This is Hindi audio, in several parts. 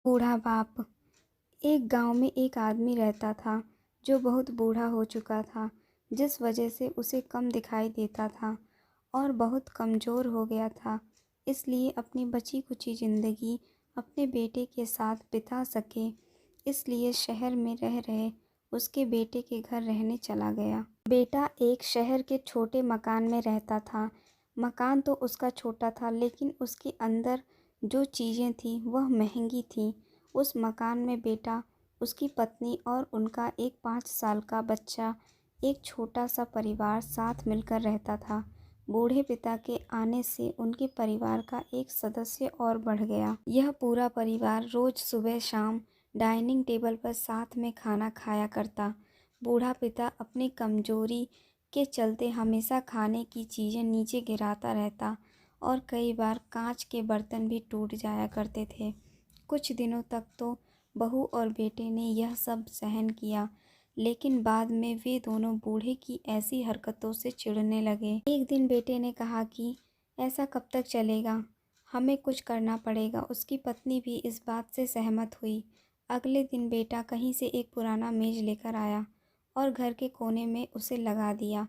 बूढ़ा बाप। एक गांव में एक आदमी रहता था जो बहुत बूढ़ा हो चुका था, जिस वजह से उसे कम दिखाई देता था और बहुत कमज़ोर हो गया था। इसलिए अपनी बची कुची ज़िंदगी अपने बेटे के साथ बिता सके, इसलिए शहर में रह रहे उसके बेटे के घर रहने चला गया। बेटा एक शहर के छोटे मकान में रहता था। मकान तो उसका छोटा था, लेकिन उसके अंदर जो चीज़ें थीं वह महंगी थीं। उस मकान में बेटा, उसकी पत्नी और उनका एक 5 साल का बच्चा, एक छोटा सा परिवार साथ मिलकर रहता था। बूढ़े पिता के आने से उनके परिवार का एक सदस्य और बढ़ गया। यह पूरा परिवार रोज सुबह शाम डाइनिंग टेबल पर साथ में खाना खाया करता। बूढ़ा पिता अपनी कमजोरी के चलते हमेशा खाने की चीज़ें नीचे गिराता रहता और कई बार कांच के बर्तन भी टूट जाया करते थे। कुछ दिनों तक तो बहू और बेटे ने यह सब सहन किया, लेकिन बाद में वे दोनों बूढ़े की ऐसी हरकतों से चिढ़ने लगे। एक दिन बेटे ने कहा कि ऐसा कब तक चलेगा, हमें कुछ करना पड़ेगा। उसकी पत्नी भी इस बात से सहमत हुई। अगले दिन बेटा कहीं से एक पुराना मेज लेकर आया और घर के कोने में उसे लगा दिया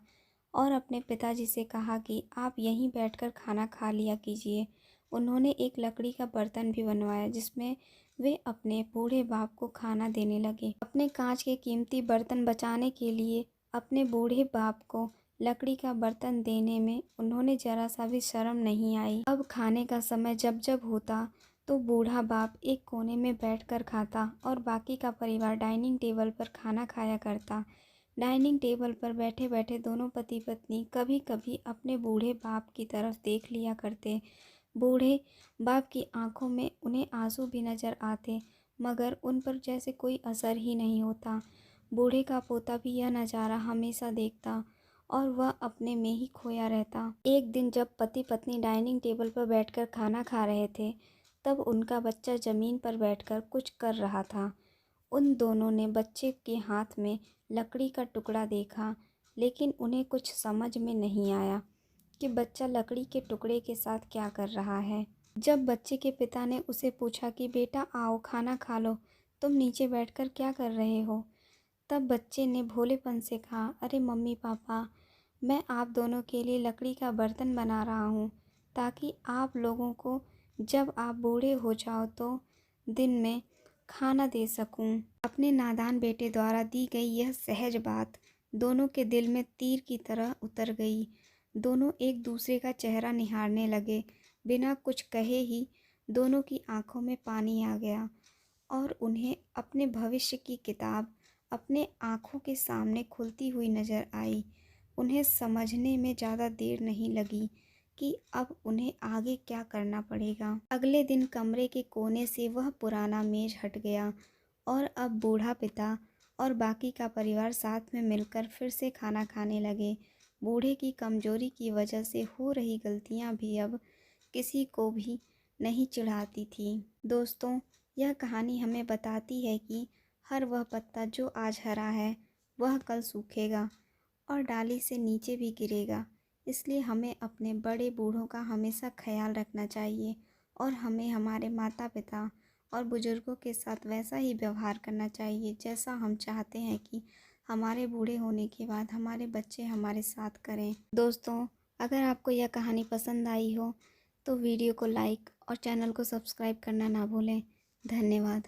और अपने पिताजी से कहा कि आप यहीं बैठकर खाना खा लिया कीजिए। उन्होंने एक लकड़ी का बर्तन भी बनवाया जिसमें वे अपने बूढ़े बाप को खाना देने लगे। अपने कांच के कीमती बर्तन बचाने के लिए अपने बूढ़े बाप को लकड़ी का बर्तन देने में उन्होंने जरा सा भी शर्म नहीं आई। अब खाने का समय जब जब होता तो बूढ़ा बाप एक कोने में बैठकर खाता और बाकी का परिवार डाइनिंग टेबल पर खाना खाया करता। डाइनिंग टेबल पर बैठे बैठे दोनों पति पत्नी कभी कभी अपने बूढ़े बाप की तरफ देख लिया करते। बूढ़े बाप की आंखों में उन्हें आंसू भी नजर आते, मगर उन पर जैसे कोई असर ही नहीं होता। बूढ़े का पोता भी यह नज़ारा हमेशा देखता और वह अपने में ही खोया रहता। एक दिन जब पति पत्नी डाइनिंग टेबल पर बैठकर खाना खा रहे थे, तब उनका बच्चा ज़मीन पर बैठकर कुछ कर रहा था। उन दोनों ने बच्चे के हाथ में लकड़ी का टुकड़ा देखा, लेकिन उन्हें कुछ समझ में नहीं आया कि बच्चा लकड़ी के टुकड़े के साथ क्या कर रहा है। जब बच्चे के पिता ने उसे पूछा कि बेटा आओ खाना खा लो, तुम नीचे बैठकर क्या कर रहे हो, तब बच्चे ने भोलेपन से कहा, अरे मम्मी पापा, मैं आप दोनों के लिए लकड़ी का बर्तन बना रहा हूँ ताकि आप लोगों को जब आप बूढ़े हो जाओ तो दिन में खाना दे सकूं। अपने नादान बेटे द्वारा दी गई यह सहज बात दोनों के दिल में तीर की तरह उतर गई। दोनों एक दूसरे का चेहरा निहारने लगे। बिना कुछ कहे ही दोनों की आंखों में पानी आ गया और उन्हें अपने भविष्य की किताब अपने आंखों के सामने खुलती हुई नजर आई। उन्हें समझने में ज़्यादा देर नहीं लगी कि अब उन्हें आगे क्या करना पड़ेगा। अगले दिन कमरे के कोने से वह पुराना मेज हट गया और अब बूढ़ा पिता और बाकी का परिवार साथ में मिलकर फिर से खाना खाने लगे। बूढ़े की कमजोरी की वजह से हो रही गलतियां भी अब किसी को भी नहीं चिढ़ाती थी। दोस्तों, यह कहानी हमें बताती है कि हर वह पत्ता जो आज हरा है वह कल सूखेगा और डाली से नीचे भी गिरेगा। इसलिए हमें अपने बड़े बूढ़ों का हमेशा ख्याल रखना चाहिए और हमें हमारे माता पिता और बुजुर्गों के साथ वैसा ही व्यवहार करना चाहिए जैसा हम चाहते हैं कि हमारे बूढ़े होने के बाद हमारे बच्चे हमारे साथ करें। दोस्तों, अगर आपको यह कहानी पसंद आई हो तो वीडियो को लाइक और चैनल को सब्सक्राइब करना ना भूलें। धन्यवाद।